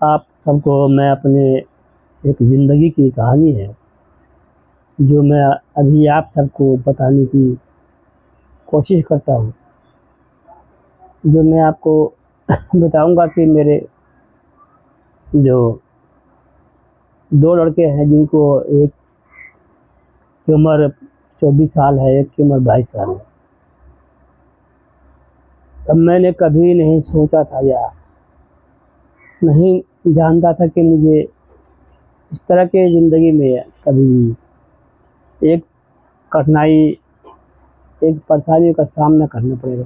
आप सबको मैं अपने एक ज़िंदगी की कहानी है जो मैं अभी आप सबको बताने की कोशिश करता हूँ। जो मैं आपको बताऊँगा कि मेरे जो 2 लड़के हैं जिनको एक की उम्र 24 साल है, एक की उम्र 22 साल है। तब मैंने कभी नहीं सोचा था या नहीं जानता था कि मुझे इस तरह के ज़िंदगी में कभी भी एक कठिनाई, एक परेशानी का सामना करना पड़ेगा।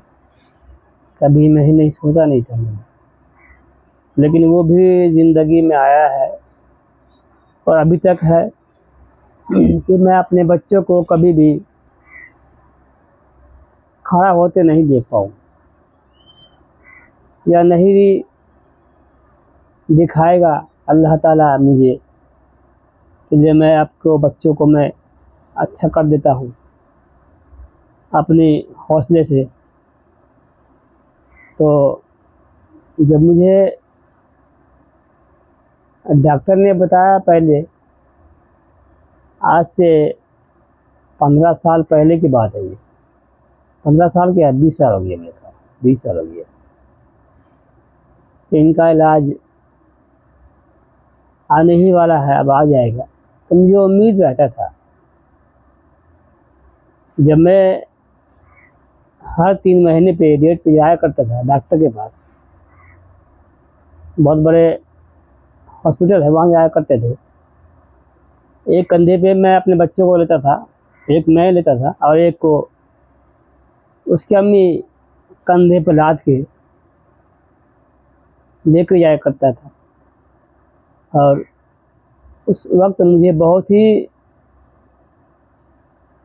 कभी मैं नहीं सोचा नहीं था मैंने, लेकिन वो भी ज़िंदगी में आया है और अभी तक है कि मैं अपने बच्चों को कभी भी खड़ा होते नहीं देख पाऊँ या नहीं भी दिखाएगा अल्लाह ताला मुझे कि जो मैं आपको बच्चों को मैं अच्छा कर देता हूँ अपने हौसले से। तो जब मुझे डॉक्टर ने बताया, पहले आज से 15 साल पहले की बात है ये। 15 साल क्या, 20 साल हो गया मेरे ख्याल, 20 साल हो गया। इनका इलाज आने ही वाला है, अब आ जाएगा। तो मुझे उम्मीद रहता था, जब मैं हर 3 महीने पे डेट पे जाया करता था डॉक्टर के पास, बहुत बड़े हॉस्पिटल है वहाँ जाया करते थे। एक कंधे पे मैं अपने बच्चों को लेता था, एक मैं लेता था और एक को उसकी अम्मी कंधे पे लाद के लेके जाया करता था। और उस वक्त मुझे बहुत ही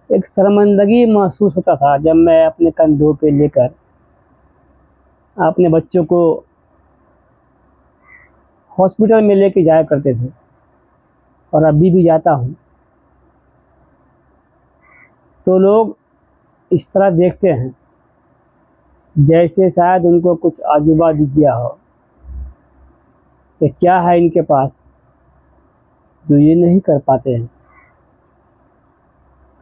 एक शर्मिंदगी महसूस होता था जब मैं अपने कंधों पे लेकर अपने बच्चों को हॉस्पिटल में लेके जाया करते थे, और अभी भी जाता हूँ। तो लोग इस तरह देखते हैं जैसे शायद उनको कुछ अजूबा दिख गया हो कि क्या है इनके पास जो ये नहीं कर पाते हैं।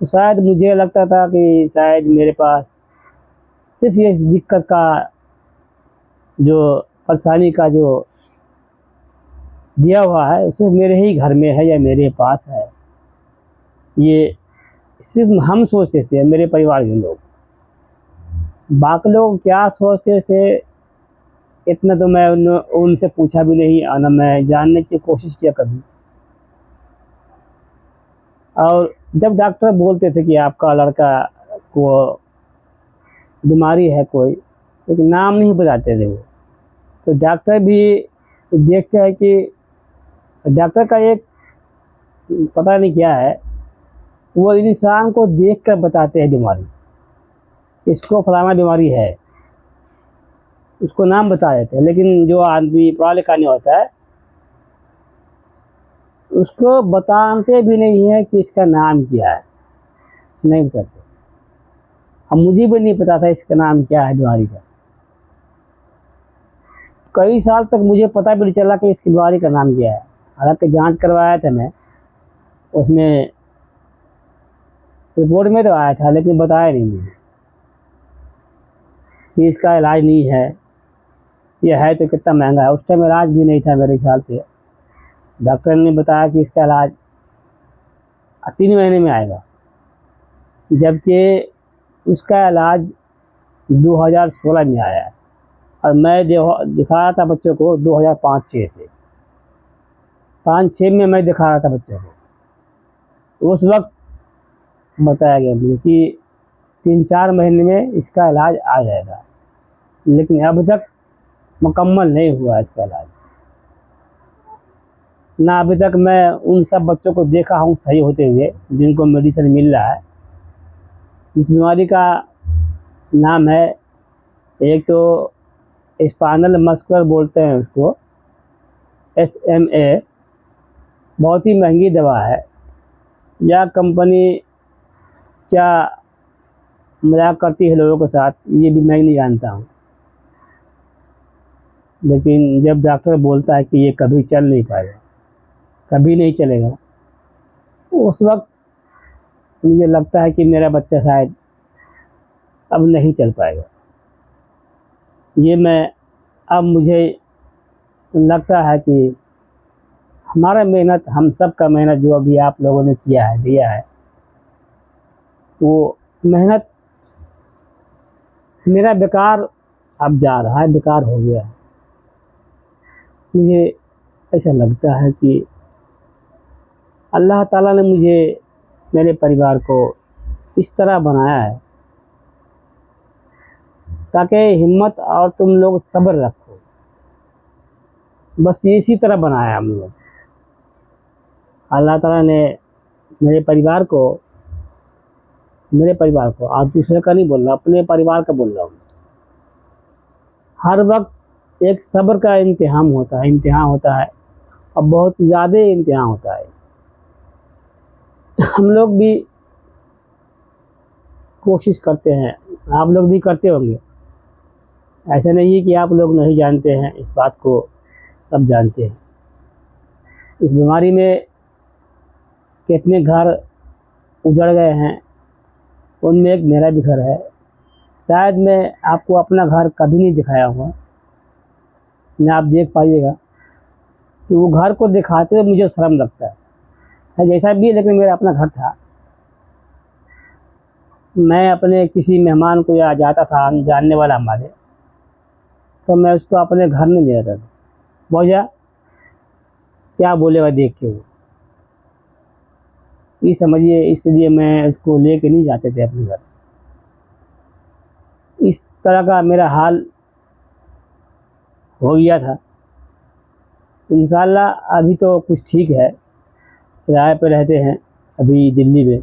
तो शायद मुझे लगता था कि शायद मेरे पास सिर्फ ये दिक्कत का जो परेशानी का जो दिया हुआ है सिर्फ मेरे ही घर में है या मेरे पास है। ये सिर्फ हम सोचते थे, मेरे परिवार के लोग। बाकी लोग क्या सोचते थे इतना तो मैं उनसे पूछा भी नहीं, और न मैं जानने की कोशिश किया कभी। और जब डॉक्टर बोलते थे कि आपका लड़का को बीमारी है कोई, लेकिन नाम नहीं बताते थे वो, तो डॉक्टर भी देखते हैं कि डॉक्टर का एक पता नहीं क्या है, वो इंसान को देख कर बताते हैं बीमारी, इसको फलाना बीमारी है, उसको नाम बता देते हैं। लेकिन जो आदमी पढ़ा लिखा नहीं होता है उसको बताते भी नहीं है कि इसका नाम क्या है, नहीं बताते। अब मुझे भी नहीं पता था इसका नाम क्या है बीमारी का। कई साल तक मुझे पता भी नहीं चला कि इसकी बीमारी का नाम क्या है। हालांकि जांच करवाया था मैं, उसमें रिपोर्ट में तो आया था, लेकिन बताया नहीं मुझे कि इसका इलाज नहीं है, यह है तो कितना महंगा है। उस टाइम इलाज भी नहीं था मेरे ख्याल से। डॉक्टर ने बताया कि इसका इलाज 3 महीने में आएगा, जबकि उसका इलाज 2016 में आया है। और मैं दिखा रहा था बच्चों को 2005-6 से, 5-6 में मैं दिखा रहा था बच्चों को। उस वक्त बताया गया मुझे कि 3-4 महीने में इसका इलाज आ जाएगा, लेकिन अब तक मुकम्मल नहीं हुआ इसका इलाज। ना अभी तक मैं उन सब बच्चों को देखा हूँ सही होते हुए जिनको मेडिसिन मिल रहा है। इस बीमारी का नाम है, एक तो स्पाइनल मस्कुलर बोलते हैं उसको, SMA। बहुत ही महंगी दवा है। यह कंपनी क्या मजाक करती है लोगों के साथ, ये भी मैं नहीं जानता हूँ। लेकिन जब डॉक्टर बोलता है कि ये कभी चल नहीं पाएगा, कभी नहीं चलेगा, तो उस वक्त मुझे लगता है कि मेरा बच्चा शायद अब नहीं चल पाएगा। ये मैं अब मुझे लगता है कि हमारा मेहनत, हम सब का मेहनत जो अभी आप लोगों ने किया है, दिया है, वो मेहनत मेरा बेकार अब जा रहा है, बेकार हो गया है। मुझे ऐसा लगता है कि अल्लाह ताला ने मुझे, मेरे परिवार को इस तरह बनाया है ताकि हिम्मत और तुम लोग सब्र रखो, बस इसी तरह बनाया हम लोग। अल्लाह ताला ने मेरे परिवार को आज दूसरे का नहीं बोल रहा, अपने परिवार का बोल रहा हूँ। हर वक्त एक सब्र का इम्तिहान होता है और बहुत ज़्यादा इम्तिहान होता है। हम लोग भी कोशिश करते हैं, आप लोग भी करते होंगे। ऐसा नहीं है कि आप लोग नहीं जानते हैं, इस बात को सब जानते हैं। इस बीमारी में कितने घर उजड़ गए हैं, उनमें एक मेरा भी घर है। शायद मैं आपको अपना घर कभी नहीं दिखाया हुआ, ना आप देख पाइएगा, कि वो घर को दिखाते हुए मुझे शर्म लगता है जैसा भी है, लेकिन मेरा अपना घर था। मैं अपने किसी मेहमान को या जाता था जानने वाला हमारे, तो मैं उसको अपने घर नहीं ले जाता था। बोझा क्या बोलेगा देख के वो, ये समझिए, इसलिए मैं उसको लेके नहीं जाते थे अपने घर। इस तरह का मेरा हाल हो गया था। इंशाल्लाह अभी तो कुछ ठीक है, किराए पे रहते हैं अभी दिल्ली में।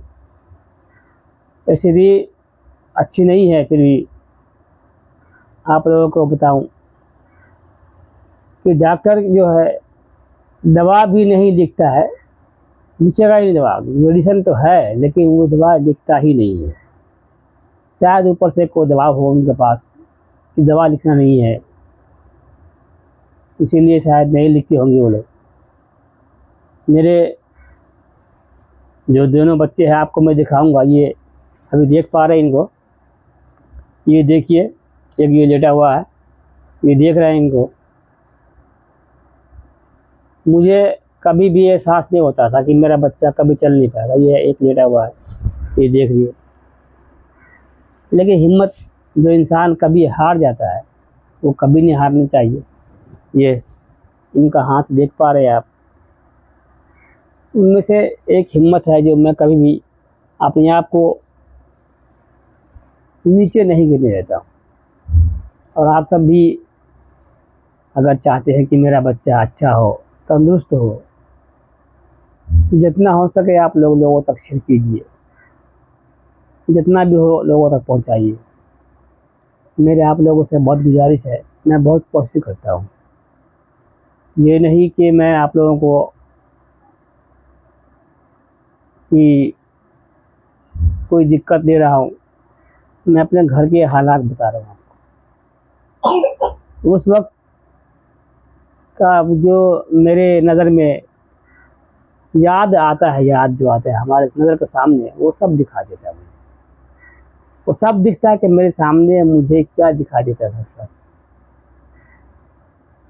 स्थिति अच्छी नहीं है, फिर भी आप लोगों को बताऊं कि डॉक्टर जो है दवा भी नहीं लिखता है, लिखेगा ही नहीं दवा। मेडिसिन तो है लेकिन वो दवा लिखता ही नहीं है। शायद ऊपर से कोई दबाव हो उनके पास कि दवा लिखना नहीं है, इसीलिए शायद नहीं लिखते होंगे वो लोग। मेरे जो दोनों बच्चे हैं आपको मैं दिखाऊंगा, ये अभी देख पा रहे हैं इनको, ये देखिए, एक ये लेटा हुआ है, ये देख रहे हैं इनको। मुझे कभी भी एहसास नहीं होता था कि मेरा बच्चा कभी चल नहीं पाएगा। ये एक लेटा हुआ है, ये देख लिए। लेकिन हिम्मत, जो इंसान कभी हार जाता है वो कभी नहीं हारनी चाहिए। ये इनका हाथ देख पा रहे हैं आप, उनमें से एक हिम्मत है जो मैं कभी भी अपने आप को नीचे नहीं गिरने देता हूँ। और आप सब भी अगर चाहते हैं कि मेरा बच्चा अच्छा हो, तंदुरुस्त हो, जितना हो सके आप लोगों तक शेयर कीजिए, जितना भी हो लोगों तक पहुंचाइए। मेरे आप लोगों से बहुत गुजारिश है, मैं बहुत कोशिश करता हूँ। ये नहीं कि मैं आप लोगों को कि कोई दिक्कत दे रहा हूँ, मैं अपने घर के हालात बता रहा हूँ आपको। उस वक्त का जो मेरे नज़र में याद आता है, याद जो आता है हमारे नज़र के सामने, वो सब दिखा देता है मुझे। वो सब दिखता है कि मेरे सामने मुझे क्या दिखा देता है। सब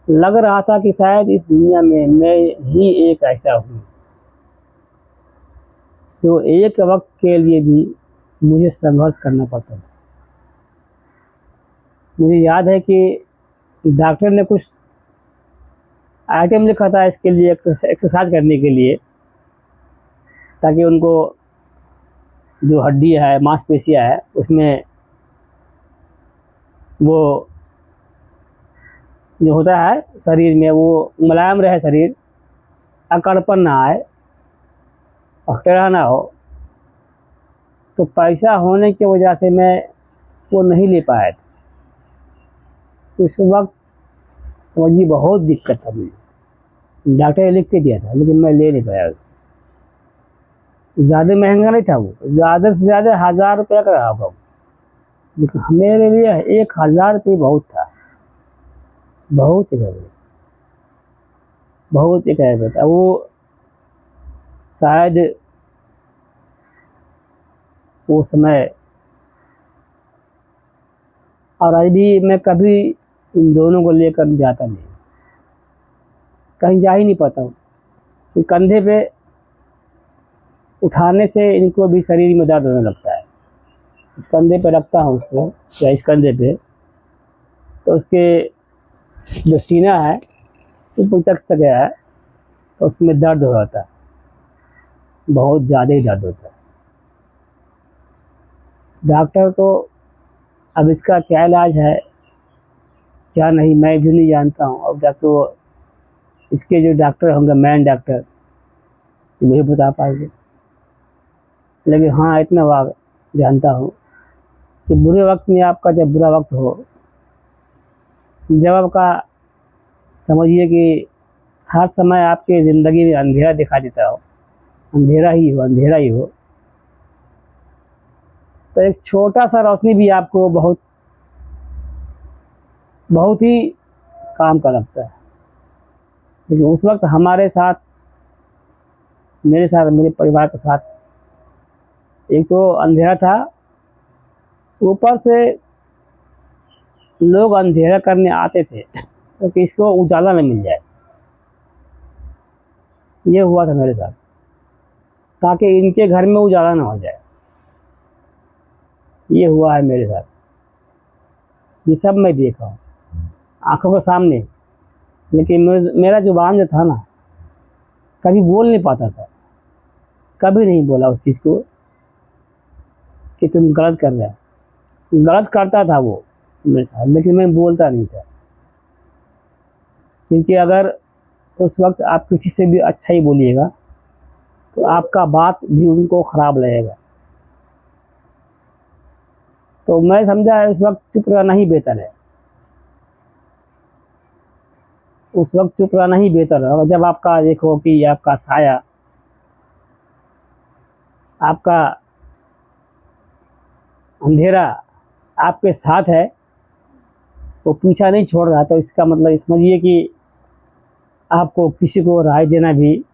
लग रहा था कि शायद इस दुनिया में मैं ही एक ऐसा हूँ जो एक वक्त के लिए भी मुझे संघर्ष करना पड़ता था। मुझे याद है कि डॉक्टर ने कुछ आइटम लिखा था इसके लिए, एक्सरसाइज करने के लिए, ताकि उनको जो हड्डी है, मांसपेशियाँ है, उसमें वो जो होता है शरीर में, वो मुलायम रहे, शरीर अकड़पन ना आए और टेढ़ा ना हो। तो पैसा होने की वजह से मैं वो नहीं ले पाया था। तो इस वक्त समझिए बहुत दिक्कत था मुझे। डॉक्टर ने लिख के दिया था लेकिन मैं ले नहीं पाया। ज़्यादा महंगा नहीं था वो, ज़्यादा से ज़्यादा 1000 रुपये का रहा होगा, लेकिन मेरे लिए 1000 रुपये बहुत था। बहुत ही गड़बड़, बहुत ही गड़बड़ था वो। शायद वो समय, और आज भी मैं कभी इन दोनों को लेकर जाता नहीं, कहीं जा ही नहीं पाता हूँ। कि कंधे पे उठाने से इनको भी शरीर में दर्द होने लगता है। इस कंधे पे रखता हूँ उसको, या इस कंधे पे, तो उसके जो सीना है ऊपर तक गया है, तो उसमें दर्द हो जाता है, बहुत ज़्यादा ही दर्द होता है। डॉक्टर को अब इसका क्या इलाज है क्या नहीं मैं भी नहीं जानता हूँ। अब डॉक्टर वो, इसके जो डॉक्टर होंगे मेन डॉक्टर, वही बता पाएंगे। लेकिन हाँ, इतना बात जानता हूँ कि बुरे वक्त में आपका जब बुरा वक्त हो, जब आपका समझिए कि हर समय आपके ज़िंदगी में अंधेरा दिखाई देता हो, अंधेरा ही हो, अंधेरा ही हो, तो एक छोटा सा रोशनी भी आपको बहुत बहुत ही काम का लगता है। लेकिन उस वक्त हमारे साथ, मेरे साथ, मेरे परिवार के साथ, एक तो अंधेरा था, ऊपर से लोग अंधेरा करने आते थे तो कि इसको उजाला न मिल जाए। ये हुआ था मेरे साथ, ताकि इनके घर में उजाला ना हो जाए। ये हुआ है मेरे साथ, ये सब मैं देखा हूँ आंखों के सामने। लेकिन मेरा जुबान जो था ना, कभी बोल नहीं पाता था, कभी नहीं बोला उस चीज़ को कि तुम गलत कर रहे हो। गलत करता था वो मेरे साथ, लेकिन मैं बोलता नहीं था, क्योंकि अगर उस वक्त आप किसी से भी अच्छा ही बोलिएगा तो आपका बात भी उनको ख़राब लगेगा। तो मैं समझा उस वक्त चुप रहना ही बेहतर है, उस वक्त चुप रहना ही बेहतर है। और जब आपका देखो कि आपका साया, आपका अंधेरा आपके साथ है, वो पीछा नहीं छोड़ रहा, तो इसका मतलब समझिए कि आपको किसी को राय देना भी,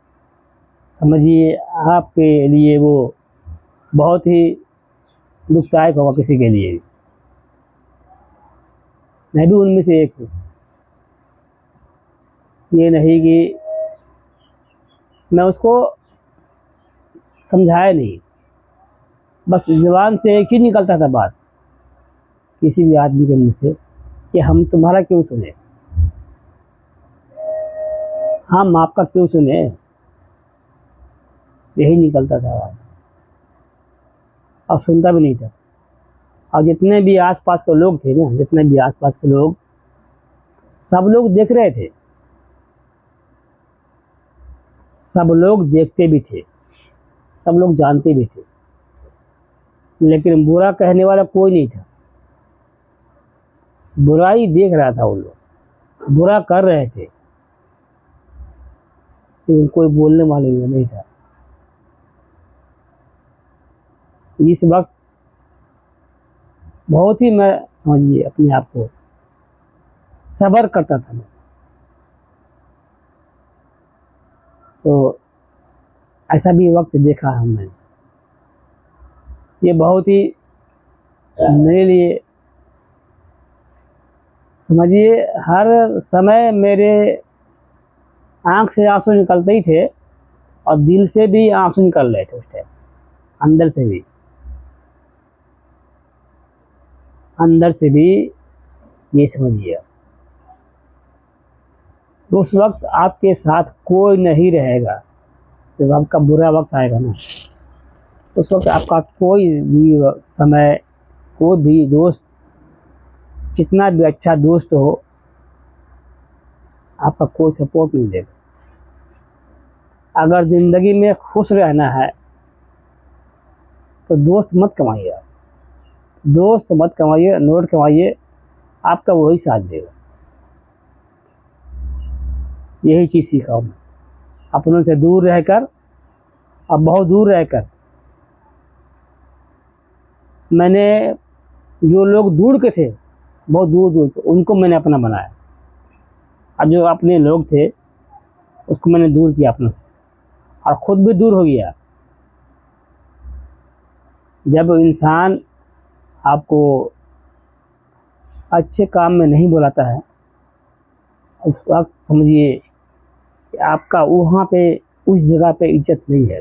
समझिए आपके लिए वो बहुत ही दुखदायक होगा किसी के लिए भी। मैं भी उनमें से एक हूँ। ये नहीं कि मैं उसको समझाया नहीं, बस ज़ुबान से एक ही निकलता था बात किसी भी आदमी के मुँह से कि हम तुम्हारा क्यों सुने, हम आपका क्यों सुने, यही निकलता था बात, और सुनता भी नहीं था। और जितने भी आसपास के लोग थे ना, जितने भी आसपास के लोग, सब लोग देख रहे थे, सब लोग देखते भी थे, सब लोग जानते भी थे, लेकिन बुरा कहने वाला कोई नहीं था। बुराई देख रहा था, वो लोग बुरा कर रहे थे, लेकिन कोई बोलने वाले नहीं था। इस वक्त बहुत ही, मैं समझिए अपने आप को सब्र करता था मैं। तो ऐसा भी वक्त देखा हमने, ये बहुत ही मेरे लिए, समझिए हर समय मेरे आँख से आंसू निकलते ही थे, और दिल से भी आंसू निकल रहे थे उस टाइम, अंदर से भी, अंदर से भी, ये समझिए। तो उस वक्त आपके साथ कोई नहीं रहेगा। जब आपका बुरा वक्त आएगा ना, उस वक्त आपका कोई भी समय, कोई भी दोस्त, कितना भी अच्छा दोस्त हो, आपका कोई सपोर्ट नहीं देगा। अगर ज़िंदगी में खुश रहना है तो दोस्त मत कमाइए, दोस्त मत कमाइए, नोट कमाइए, आपका वही साथ देगा। यही चीज़ सीखा हूँ मैं, अपनों से दूर रहकर, अब बहुत दूर रहकर मैंने, जो लोग दूर के थे, बहुत दूर दूर के, उनको मैंने अपना बनाया। और जो अपने लोग थे उसको मैंने दूर किया अपने से, और ख़ुद भी दूर हो गया। जब इंसान आपको अच्छे काम में नहीं बुलाता है, उस वक्त समझिए कि आपका वहाँ पे उस जगह पे इज्जत नहीं है।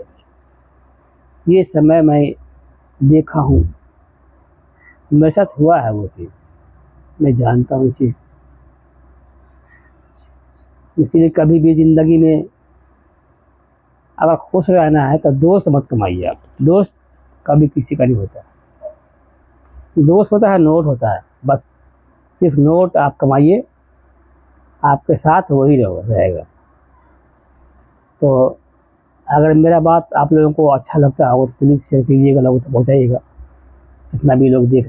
ये समय मैं देखा हूँ, मेरे साथ हुआ है वो चीज़, मैं जानता हूँ चीज़। इसलिए कभी भी ज़िंदगी में अगर खुश रहना है तो दोस्त मत कमाइए आप। दोस्त कभी किसी का नहीं होता। दोस्त होता है नोट होता है, बस सिर्फ नोट आप कमाइए, आपके साथ वही रहेगा। तो अगर मेरा बात आप लोगों को अच्छा लगता हो तो प्लीज़ शेयर कीजिएगा, लोगों तक पहुँचाइएगा, जितना भी लोग देख